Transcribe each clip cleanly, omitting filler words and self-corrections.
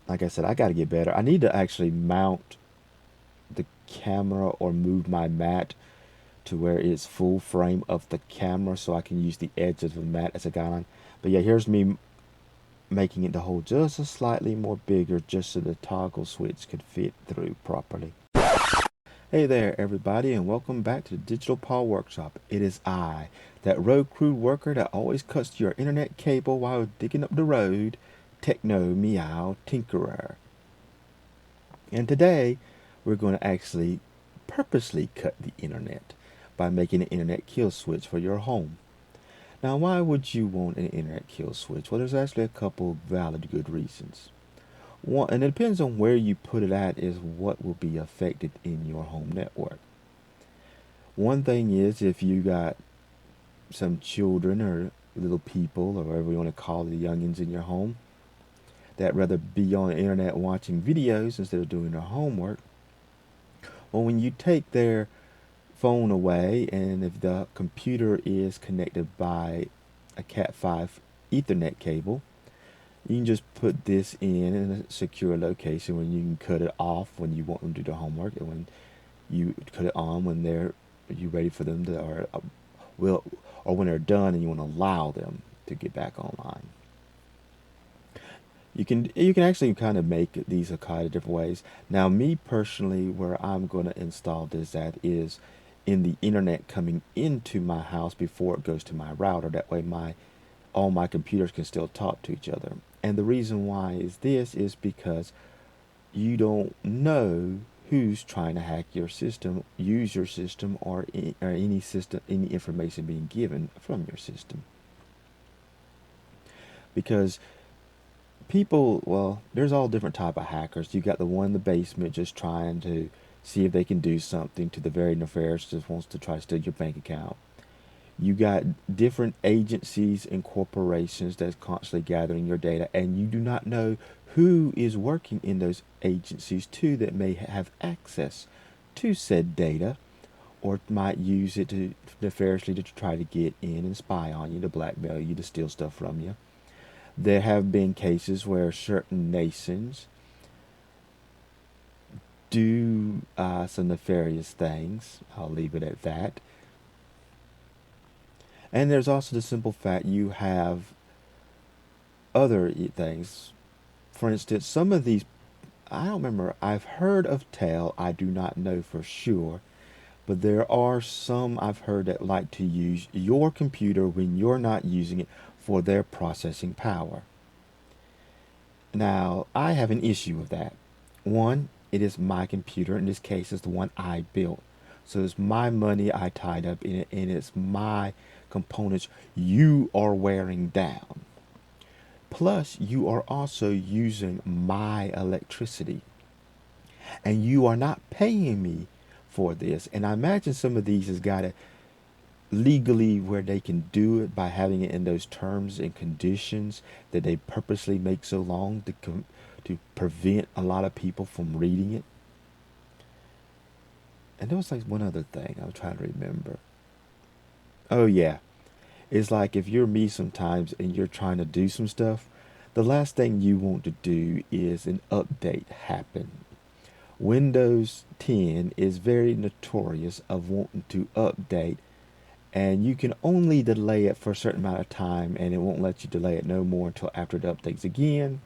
like I said, I got to get better. I need to actually mount the camera or move my mat to where it's full frame of the camera so I can use the edge of the mat as a guideline. But yeah, here's me making it the hole just a slightly more bigger just so the toggle switch could fit through properly. Hey there everybody and welcome back to the Digital Paul Workshop. It is I, that road crew worker that always cuts your internet cable while digging up the road, Techno Meow Tinkerer. And today we're going to actually purposely cut the internet by making an internet kill switch for your home. Now, why would you want an internet kill switch? Well, there's actually a couple valid good reasons. One, and it depends on where you put it at, is what will be affected in your home network. One thing is if you got some children or little people or whatever you want to call the youngins in your home that rather be on the internet watching videos instead of doing their homework. Well, when you take their phone away and if the computer is connected by a Cat5 Ethernet cable, you can just put this in a secure location when you can cut it off when you want them to do their homework, and when you cut it on when you ready for them to, or will, or when they're done and you want to allow them to get back online. You can actually kind of make these a kind of different ways. Now, me personally, where I'm going to install this at is in the internet coming into my house before it goes to my router. That way, my all my computers can still talk to each other. And the reason why is this is because you don't know who's trying to hack your system, use your system, or any system, any information being given from your system. Because people, well, there's all different type of hackers. You got the one in the basement just trying to see if they can do something to the very nefarious, just wants to try to steal your bank account. You got different agencies and corporations that's constantly gathering your data, and you do not know who is working in those agencies too that may have access to said data or might use it to nefariously to try to get in and spy on you, to blackmail you, to steal stuff from you. There have been cases where certain nations do some nefarious things. I'll leave it at that. And there's also the simple fact you have other things. For instance, some of these, I don't remember, I've heard of tell, I do not know for sure, but there are some I've heard that like to use your computer when you're not using it for their processing power. Now, I have an issue with that. One, it is my computer. In this case, it's the one I built. So it's my money I tied up in it, and it's my components you are wearing down. Plus, you are also using my electricity, and you are not paying me for this. And I imagine some of these has got it legally where they can do it by having it in those terms and conditions that they purposely make so long to prevent a lot of people from reading it. And there was like one other thing I was trying to remember. Oh yeah, it's like if you're me sometimes and you're trying to do some stuff, the last thing you want to do is an update happen. Windows 10 is very notorious of wanting to update, and you can only delay it for a certain amount of time, and it won't let you delay it no more until after it updates again.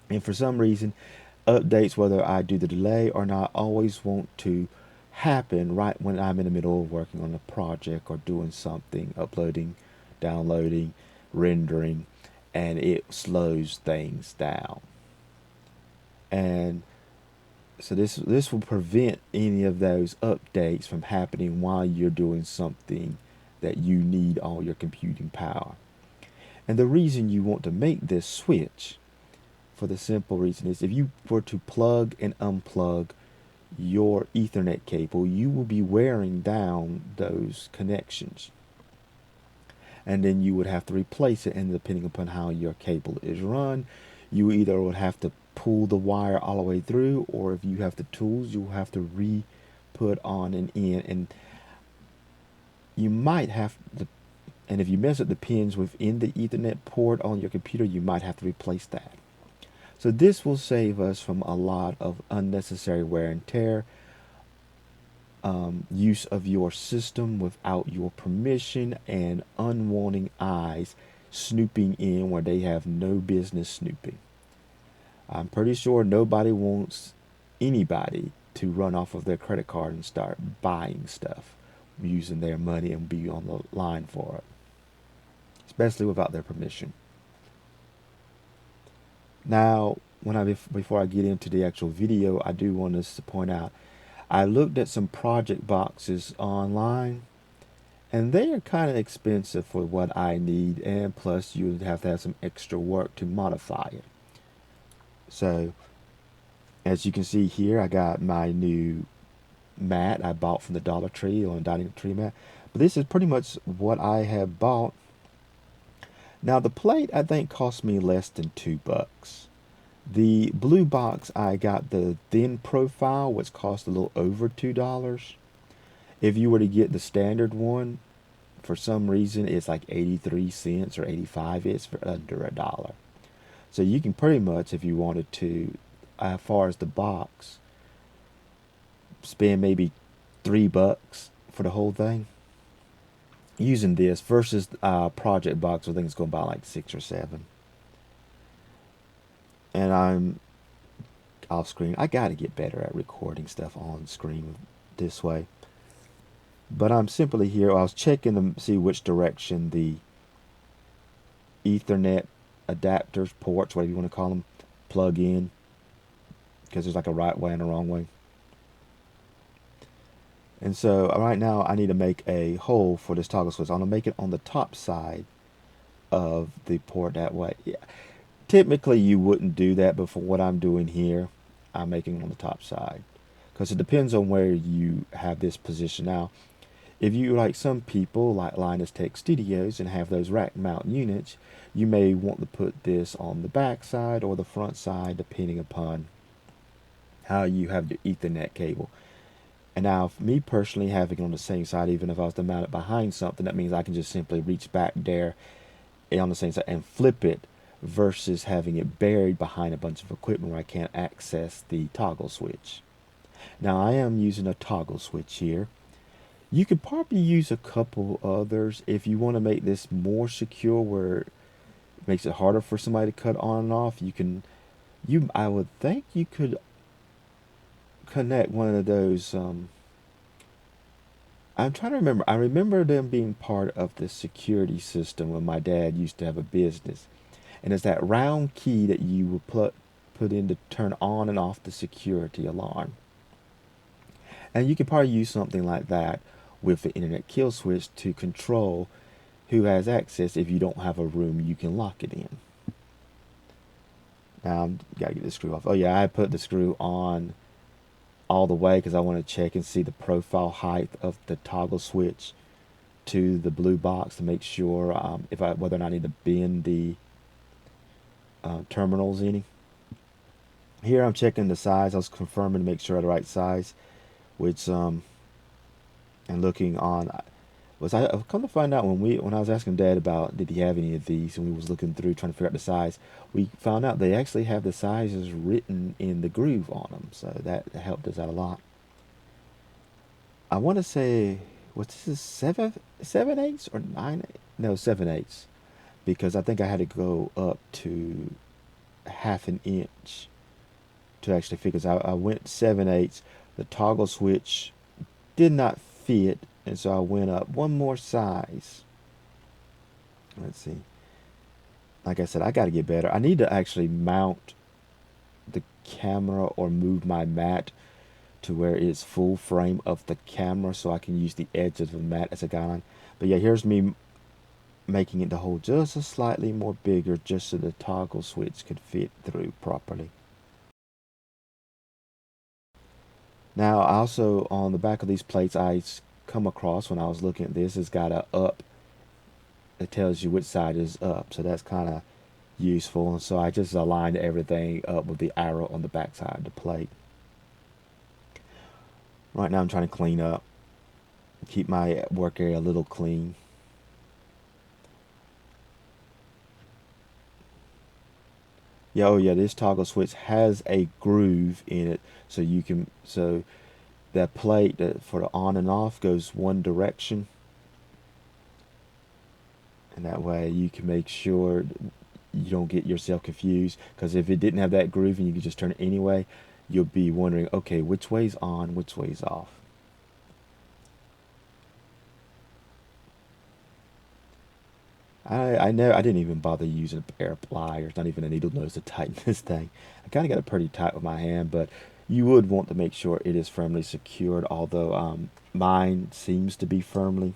And for some reason, updates, whether I do the delay or not, always want to happen right when I'm in the middle of working on a project or doing something, uploading, downloading, rendering, and it slows things down. And so this will prevent any of those updates from happening while you're doing something that you need all your computing power. And the reason you want to make this switch, for the simple reason, is if you were to plug and unplug your Ethernet cable, you will be wearing down those connections. And then you would have to replace it, and depending upon how your cable is run, you either would have to pull the wire all the way through, or if you have the tools, you'll have to re-put on and in, and you might have to, and if you mess up the pins within the Ethernet port on your computer, you might have to replace that. So this will save us from a lot of unnecessary wear and tear, use of your system without your permission, and unwanted eyes snooping in where they have no business snooping. I'm pretty sure nobody wants anybody to run off of their credit card and start buying stuff using their money and be on the line for it, especially without their permission. Now, before I get into the actual video, I do want us to point out I looked at some project boxes online, and they are kind of expensive for what I need, and plus you would have to have some extra work to modify it. So, as you can see here, I got my new mat I bought from the Dollar Tree on dining tree mat. But this is pretty much what I have bought. Now the plate I think cost me less than $2. The blue box I got the thin profile, which cost a little over $2. If you were to get the standard one, for some reason it's like 83 cents or 85. It's for under $1. So you can pretty much, if you wanted to, as far as the box, spend maybe $3 for the whole thing using this versus project box. I think it's going to buy like 6 or 7. And I'm off screen. I got to get better at recording stuff on screen this way. But I'm simply here. I was checking to see which direction the Ethernet adapters, ports, whatever you want to call them, plug in, because there's like a right way and a wrong way. And so right now I need to make a hole for this toggle switch. I'm going to make it on the top side of the port that way. Yeah. Typically you wouldn't do that, but for what I'm doing here, I'm making it on the top side. Because it depends on where you have this position. Now, if you like some people like Linus Tech Studios and have those rack mount units, you may want to put this on the back side or the front side depending upon how you have your Ethernet cable. And now, for me personally, having it on the same side, even if I was to mount it behind something, that means I can just simply reach back there on the same side and flip it versus having it buried behind a bunch of equipment where I can't access the toggle switch. Now, I am using a toggle switch here. You could probably use a couple others if you want to make this more secure where it makes it harder for somebody to cut on and off. I would think you could connect one of those. I'm trying to remember. I remember them being part of the security system when my dad used to have a business, and it's that round key that you would put in to turn on and off the security alarm. And you could probably use something like that with the internet kill switch to control who has access if you don't have a room you can lock it in. Now I gotta get the screw off. Oh yeah, I put the screw on all the way because I want to check and see the profile height of the toggle switch to the blue box to make sure whether or not I need to bend the terminals any. Here I'm checking the size. I was confirming to make sure I had the right size, which and looking on I've come to find out when I was asking Dad about did he have any of these, and we was looking through trying to figure out the size, we found out they actually have the sizes written in the groove on them, so that helped us out a lot. I want to say, what's this, 7/8 or 9? No, 7/8, because I think I had to go up to half an inch to actually fit. Because I went 7/8. The toggle switch did not fit, and so I went up one more size. Let's see. Like I said, I got to get better. I need to actually mount the camera or move my mat to where it's full frame of the camera so I can use the edge of the mat as a guideline. But yeah, here's me making it the hole just a slightly more bigger just so the toggle switch could fit through properly. Now also on the back of these plates I come across when I was looking at this, it's got a up. It tells you which side is up, so that's kind of useful. And so I just aligned everything up with the arrow on the back side of the plate. Right now I'm trying to clean up, keep my work area a little clean. Yeah, oh yeah, this toggle switch has a groove in it, so you can that plate for the on and off goes one direction, and that way you can make sure you don't get yourself confused. Because if it didn't have that groove and you could just turn it anyway, you'll be wondering, okay, which way's on, which way's off. I know I didn't even bother using a pair of pliers, not even a needle nose to tighten this thing. I kind of got it pretty tight with my hand, but you would want to make sure it is firmly secured, although mine seems to be firmly.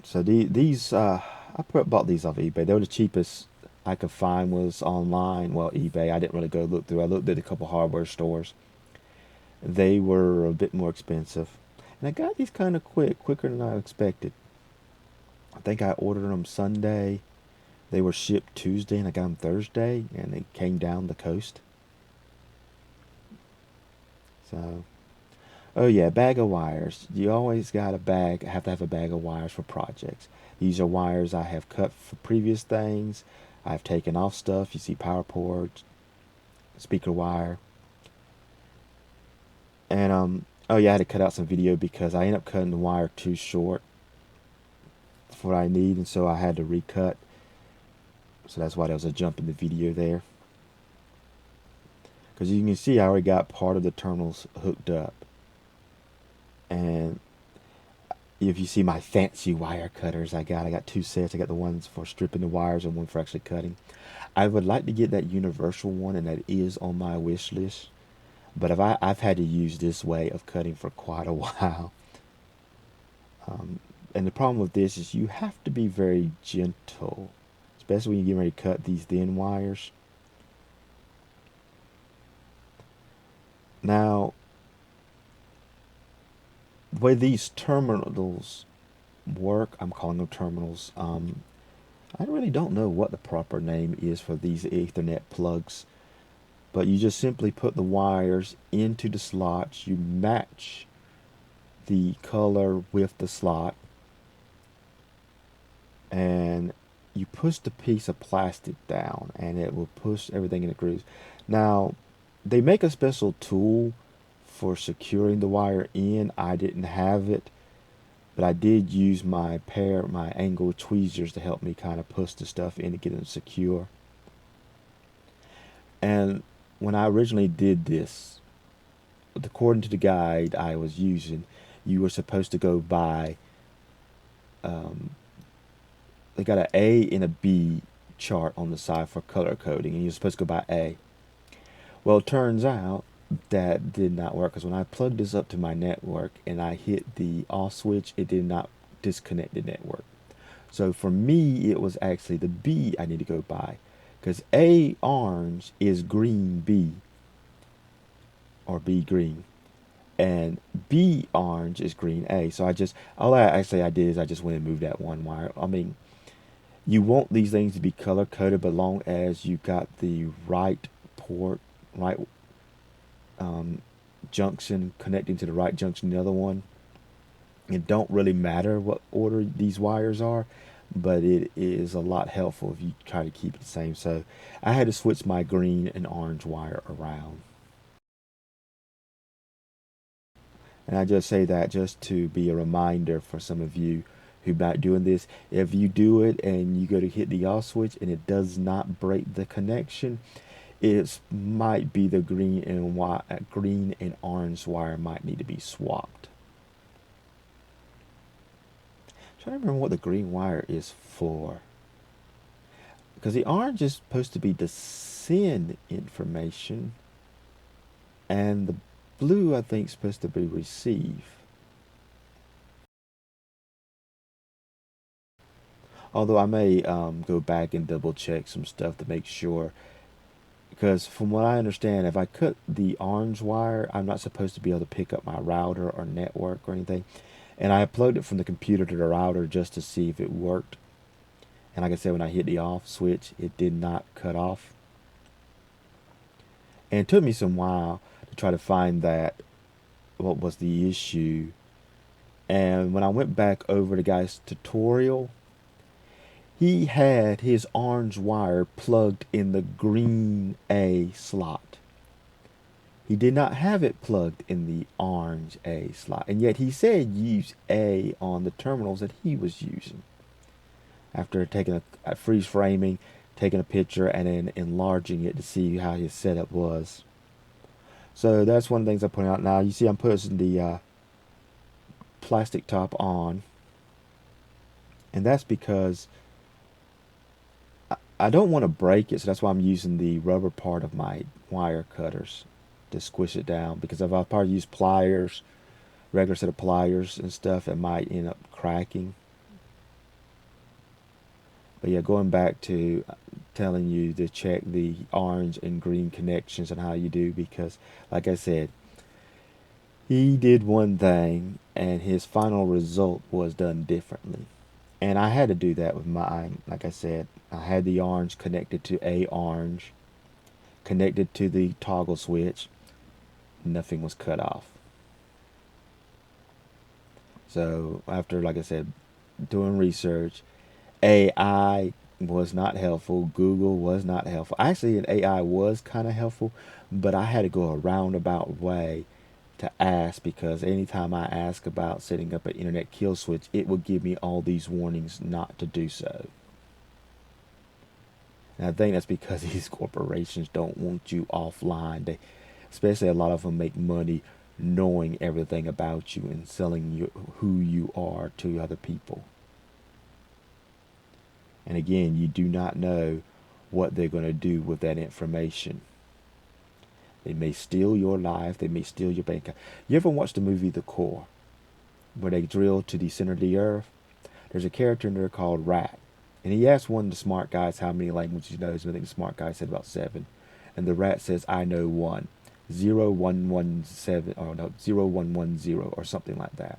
So these, bought these off eBay. They were the cheapest I could find was online. Well, eBay. I didn't really go look through. I looked at a couple hardware stores. They were a bit more expensive, and I got these kind of quicker than I expected. I think I ordered them Sunday. They were shipped Tuesday, and I got them Thursday, and they came down the coast. So, oh yeah, bag of wires. You always got a bag. Have to have a bag of wires for projects. These are wires I have cut for previous things. I've taken off stuff. You see power cords, speaker wire, and oh yeah, I had to cut out some video because I ended up cutting the wire too short for what I need, and so I had to recut. So that's why there was a jump in the video there. Because you can see I already got part of the terminals hooked up. And if you see my fancy wire cutters I got two sets. I got the ones for stripping the wires and one for actually cutting. I would like to get that universal one, and that is on my wish list. But I've had to use this way of cutting for quite a while. And the problem with this is you have to be very gentle, especially when you get ready to cut these thin wires. Now, the way these terminals work, I'm calling them terminals. I really don't know what the proper name is for these Ethernet plugs, but you just simply put the wires into the slots. You match the color with the slot, and you push the piece of plastic down, and it will push everything in the grooves. Now, they make a special tool for securing the wire in. I didn't have it, but I did use my angle tweezers to help me kind of push the stuff in to get them secure. And when I originally did this, according to the guide I was using, you were supposed to go by, um, they got an A and a B chart on the side for color coding, and you're supposed to go by A. Well, it turns out that did not work, because when I plugged this up to my network and I hit the off switch, it did not disconnect the network. So for me, it was actually the B I need to go by, because A orange is green B, or B green, and B orange is green A. So I did is I just went and moved that one wire. I mean, you want these things to be color coded, but long as you got the right port, right junction connecting to the right junction, the other one, it don't really matter what order these wires are, but it is a lot helpful if you try to keep it the same. So I had to switch my green and orange wire around. And I just say that just to be a reminder for some of you who might doing this. If you do it and you go to hit the off switch and it does not break the connection, it might be the green and orange wire might need to be swapped. I'm trying to remember what the green wire is for, because the orange is supposed to be the send information, and the blue I think is supposed to be receive. Although I may go back and double check some stuff to make sure, because from what I understand, if I cut the orange wire, I'm not supposed to be able to pick up my router or network or anything. And I plugged it from the computer to the router just to see if it worked. And like I said, when I hit the off switch, it did not cut off. And it took me some while to try to find that, what was the issue. And when I went back over the guy's tutorial, He had his orange wire plugged in the green A slot. He did not have it plugged in the orange A slot, and yet he said use A on the terminals that he was using. After taking a freeze framing, taking a picture, and then enlarging it to see how his setup was. So that's one of the things I point out. Now you see I'm putting the plastic top on, and that's because I don't want to break it, so that's why I'm using the rubber part of my wire cutters to squish it down, because if I probably use pliers, regular set of pliers and stuff, it might end up cracking. But yeah, going back to telling you to check the orange and green connections and how you do, because like I said, he did one thing and his final result was done differently. And I had to do that with mine. Like I said, I had the orange connected to a orange, connected to the toggle switch. Nothing was cut off. So after, like I said, doing research, AI was not helpful. Google was not helpful. Actually, an AI was kind of helpful, but I had to go a roundabout way to ask, because anytime I ask about setting up an internet kill switch, it would give me all these warnings not to do so. And I think that's because these corporations don't want you offline. They, especially a lot of them, make money knowing everything about you and selling you who you are to other people. And again, you do not know what they're going to do with that information. They may steal your life. They may steal your bank account. You ever watched the movie The Core, where they drill to the center of the earth? There's a character in there called Rat. And he asked one of the smart guys how many languages he knows. And I think the smart guy said about 7. And the rat says, I know 1. 0117, or no, 0110, or something like that.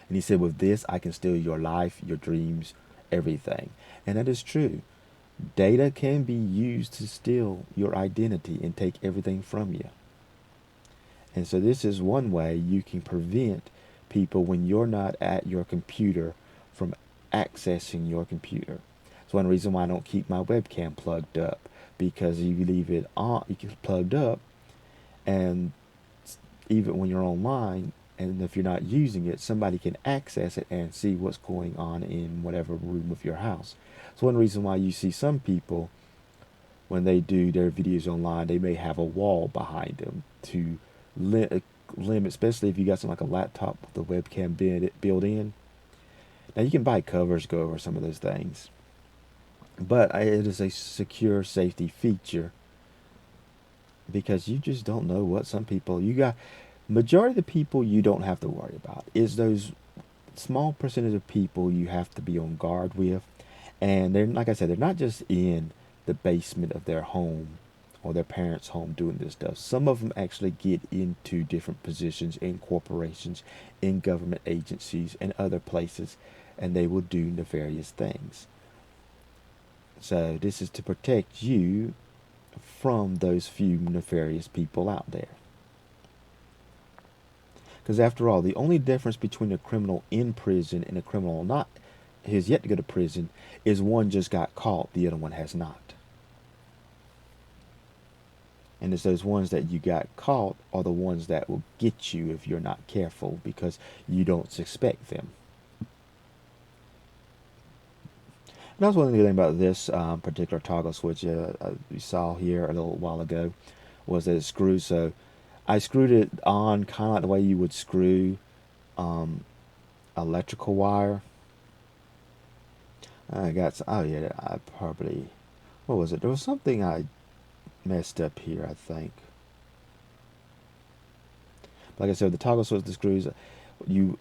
And he said, with this, I can steal your life, your dreams, everything. And that is true. Data can be used to steal your identity and take everything from you. And so this is one way you can prevent people, when you're not at your computer, from accessing your computer. It's one reason why I don't keep my webcam plugged up, because if you leave it on, you get plugged up, and even when you're online, and if you're not using it, somebody can access it and see what's going on in whatever room of your house. It's one reason why you see some people, when they do their videos online, they may have a wall behind them to limit, especially if you got something like a laptop with the webcam built in. Now you can buy covers to go over some of those things, but it is a secure safety feature, because you just don't know what some people, you got, majority of the people you don't have to worry about. Is those small percentage of people you have to be on guard with. And they're, like I said, they're not just in the basement of their home or their parents' home doing this stuff. Some of them actually get into different positions in corporations, in government agencies, and other places, and they will do nefarious things. So this is to protect you from those few nefarious people out there. Because after all, the only difference between a criminal in prison and a criminal not, who has yet to go to prison, is one just got caught, the other one has not. And it's those ones that you got caught are the ones that will get you if you're not careful, because you don't suspect them. And that's one thing about this particular toggle switch we saw here a little while ago, was that it screws. So I screwed it on kind of like the way you would screw electrical wire. I got some, oh yeah, I probably, what was it? There was something I messed up here, I think. Like I said, the toggle switch, the screws, you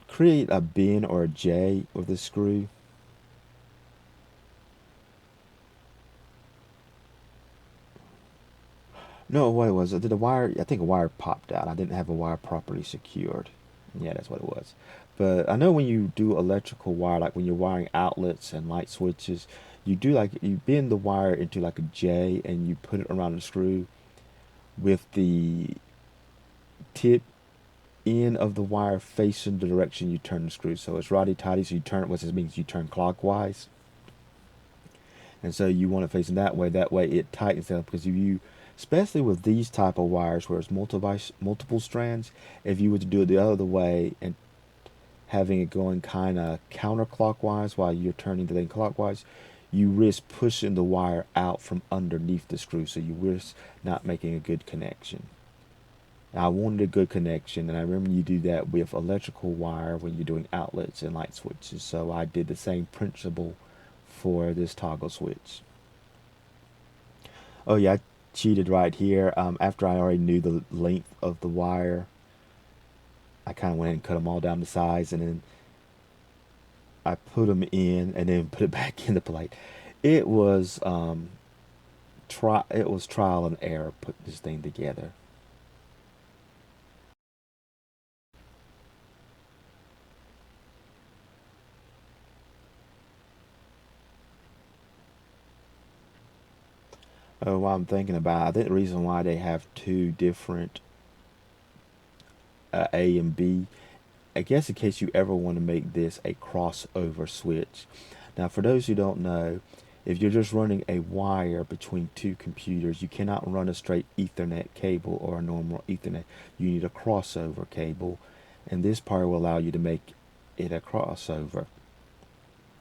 create a bin or a J with the screw. No, what it was, did the wire, I think a wire popped out. I didn't have a wire properly secured. Yeah, that's what it was. But I know when you do electrical wire, like when you're wiring outlets and light switches, you do like, you bend the wire into like a J and you put it around the screw with the tip end of the wire facing the direction you turn the screw. So it's righty tighty, so you turn it, what this means, you turn clockwise. And so you want it facing that way. That way it tightens up, because if you, especially with these type of wires where it's multiple strands, if you were to do it the other way and having it going kind of counterclockwise while you're turning the thing clockwise, you risk pushing the wire out from underneath the screw, so you risk not making a good connection. Now, I wanted a good connection, and I remember you do that with electrical wire when you're doing outlets and light switches, so I did the same principle for this toggle switch. Oh yeah, I cheated right here. After I already knew the length of the wire, I kind of went and cut them all down to size, and then I put them in and then put it back in the plate. It was it was trial and error putting this thing together. What I'm thinking about, I think the reason why they have two different A and B, I guess in case you ever want to make this a crossover switch. Now, for those who don't know, if you're just running a wire between two computers, you cannot run a straight Ethernet cable or a normal Ethernet. You need a crossover cable, and this part will allow you to make it a crossover.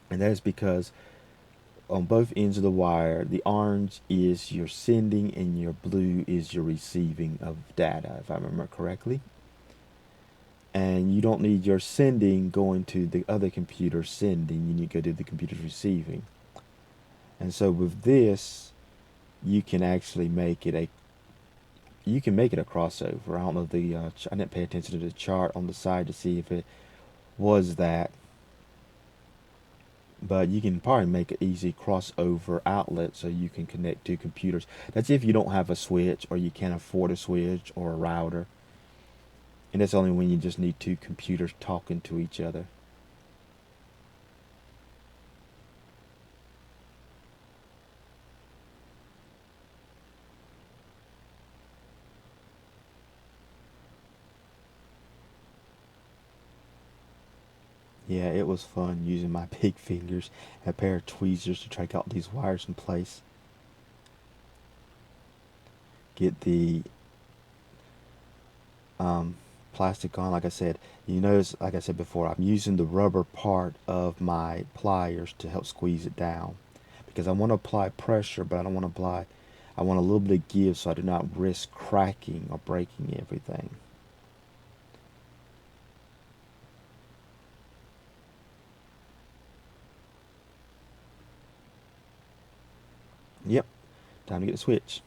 And that is because on both ends of the wire, the orange is your sending and your blue is your receiving of data, if I remember correctly. And you don't need your sending going to the other computer sending, you need to go to the computer's receiving. And so with this, you can actually make it a crossover. I don't know the I didn't pay attention to the chart on the side to see if it was that, but you can probably make an easy crossover outlet so you can connect two computers. That's if you don't have a switch or you can't afford a switch or a router. And that's only when you just need two computers talking to each other. Yeah, it was fun using my big fingers and a pair of tweezers to try to get these wires in place. Get the um, plastic on. Like I said, you notice, like I said before, I'm using the rubber part of my pliers to help squeeze it down, because I want to apply pressure, but I don't want to apply, I want a little bit of give so I do not risk cracking or breaking everything. Yep, time to get the switch.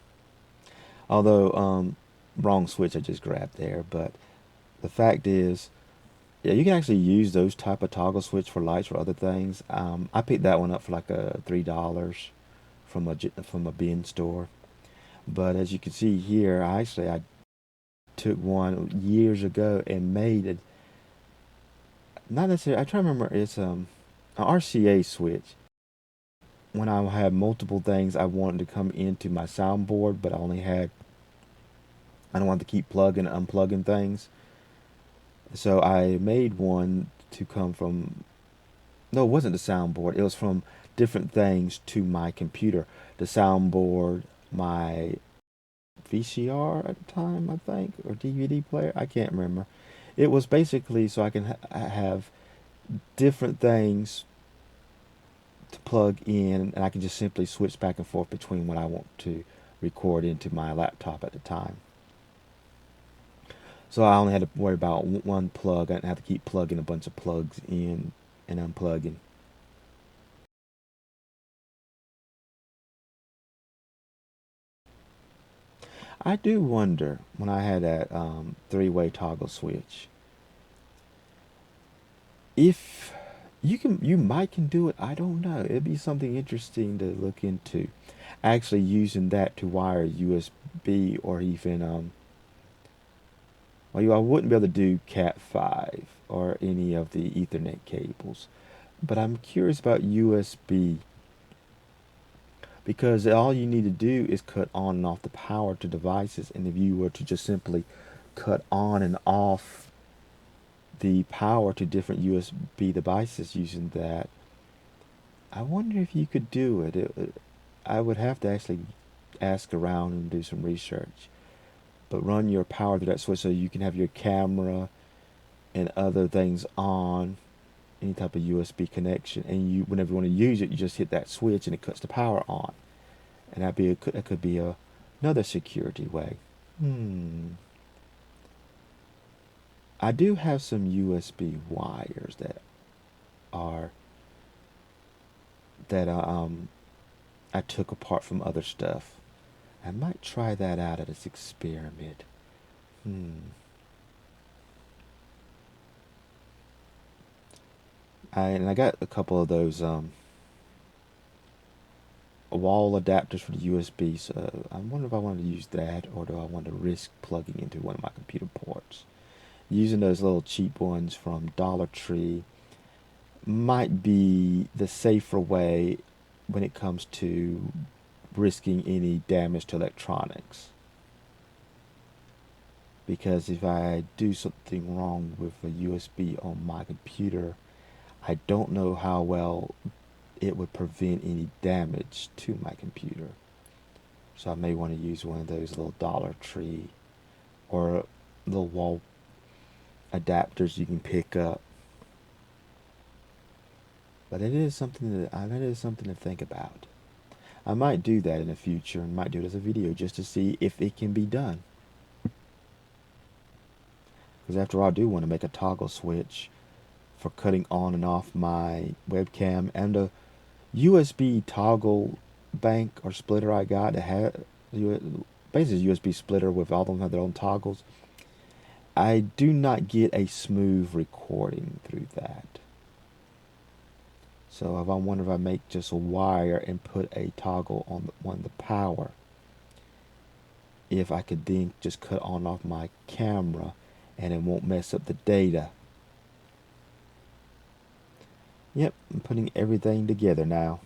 Although, wrong switch I just grabbed there, but the fact is, yeah, you can actually use those type of toggle switch for lights or other things. I picked that one up for like $3 from a bin store. But as you can see here, I took one years ago and made it. Not necessarily. I try to remember. It's an RCA switch. When I had multiple things I wanted to come into my soundboard, but I only had. I don't want to keep plugging and unplugging things. So I made one to come from. No, it wasn't the soundboard. It was from different things to my computer. The soundboard, my VCR at the time, I think, or DVD player. I can't remember. It was basically so I can have different things to plug in, and I can just simply switch back and forth between what I want to record into my laptop at the time. So I only had to worry about one plug. I didn't have to keep plugging a bunch of plugs in and unplugging. I do wonder when I had that three-way toggle switch if you might can do it. I don't know. It'd be something interesting to look into. Actually using that to wire USB or even well, I wouldn't be able to do Cat 5 or any of the Ethernet cables. But I'm curious about USB, because all you need to do is cut on and off the power to devices, and if you were to just simply cut on and off the power to different USB devices using that, I wonder if you could do it. I would have to actually ask around and do some research. But run your power through that switch so you can have your camera and other things on any type of USB connection. And you, whenever you want to use it, you just hit that switch and it cuts the power on. And that could be another security way. I do have some USB wires are that I took apart from other stuff. I might try that out as an experiment. And I got a couple of those wall adapters for the USB, so I wonder if I want to use that or do I want to risk plugging into one of my computer ports. Using those little cheap ones from Dollar Tree might be the safer way when it comes to risking any damage to electronics. Because if I do something wrong with a USB on my computer, I don't know how well it would prevent any damage to my computer. So I may want to use one of those little Dollar Tree or little wall adapters you can pick up. But it is something to think about. I might do that in the future and might do it as a video just to see if it can be done. Because after all, I do want to make a toggle switch for cutting on and off my webcam, and a USB toggle bank or splitter I got that had basically a USB splitter with all of them have their own toggles. I do not get a smooth recording through that. So if I wonder if I make just a wire and put a toggle on the power, if I could then just cut on off my camera and it won't mess up the data. Yep, I'm putting everything together now.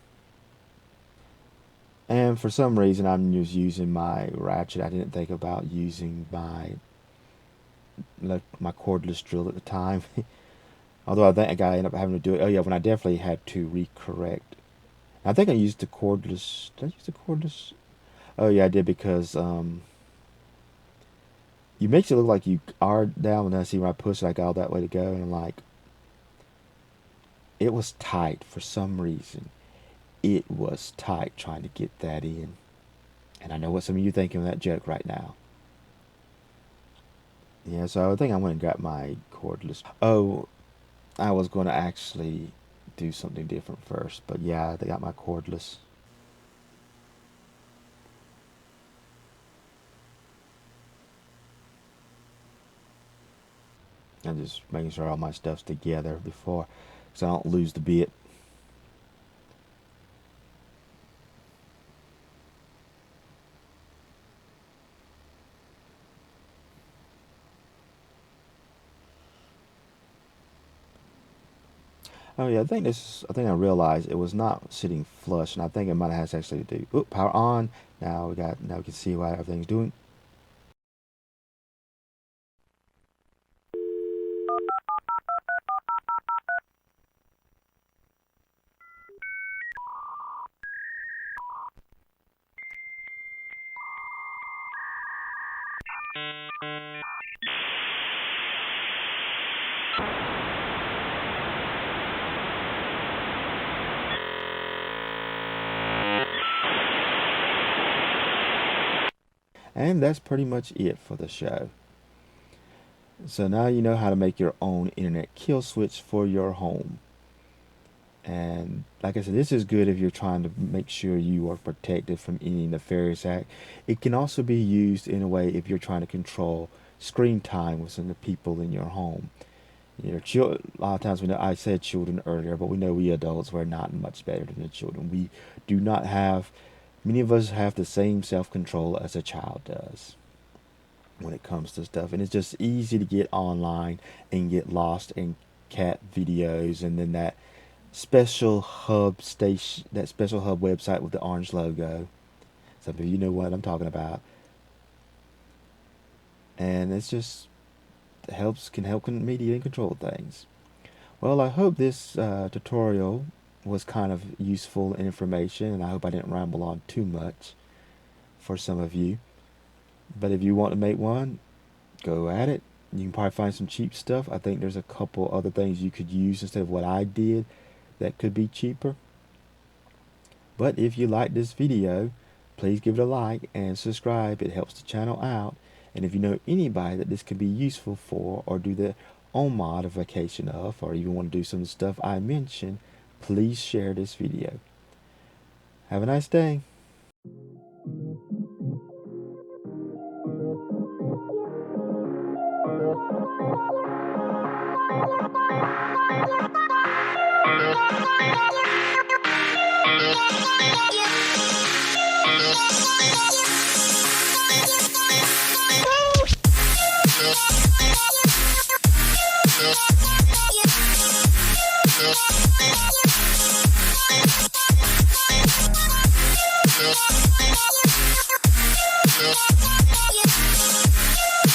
And for some reason I'm just using my ratchet. I didn't think about using my cordless drill at the time. Although I think I gotta end up having to do it. Oh yeah, when I definitely had to recorrect. I think I used the cordless. Did I use the cordless? Oh yeah, I did, because you makes it look like you are down, and then I see when I push it, I got all that way to go, and I'm like, it was tight for some reason. It was tight trying to get that in. And I know what some of you thinking of that joke right now. Yeah, so I think I went and got my cordless. Oh, I was going to actually do something different first, but yeah, they got my cordless. I'm just making sure all my stuff's together before, so I don't lose the bit. Oh yeah, I think I realized it was not sitting flush, and I think it might have actually to do. Oop, power on. Now we can see what everything's doing. And that's pretty much it for the show. So now you know how to make your own internet kill switch for your home. And like I said, this is good if you're trying to make sure you are protected from any nefarious act. It can also be used in a way if you're trying to control screen time with some of the people in your home. You know, a lot of times we know I said children earlier, but we know we adults, we're not much better than the children. We do not have, many of us have the same self-control as a child does when it comes to stuff, and it's just easy to get online and get lost in cat videos, and then that special hub website with the orange logo. Some of you know what I'm talking about, and it's just can help media and control things. Well, I hope this tutorial was kind of useful information, and I hope I didn't ramble on too much for some of you. But if you want to make one, go at it. You can probably find some cheap stuff. I think there's a couple other things you could use instead of what I did that could be cheaper. But if you like this video, please give it a like and subscribe. It helps the channel out. And if you know anybody that this could be useful for, or do their own modification of, or even want to do some of the stuff I mentioned, please share this video. Have a nice day.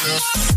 Yeah.